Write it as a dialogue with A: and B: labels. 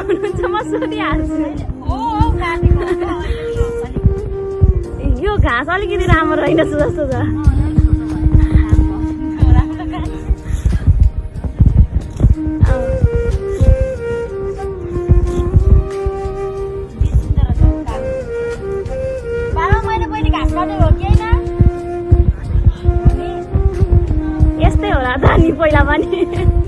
A: हुनुहुन्छ म सोधिहाल्छु यो घाँस अलिकति राम्रो रहेनछ जस्तो छ यस्तै होला त नि पहिला पनि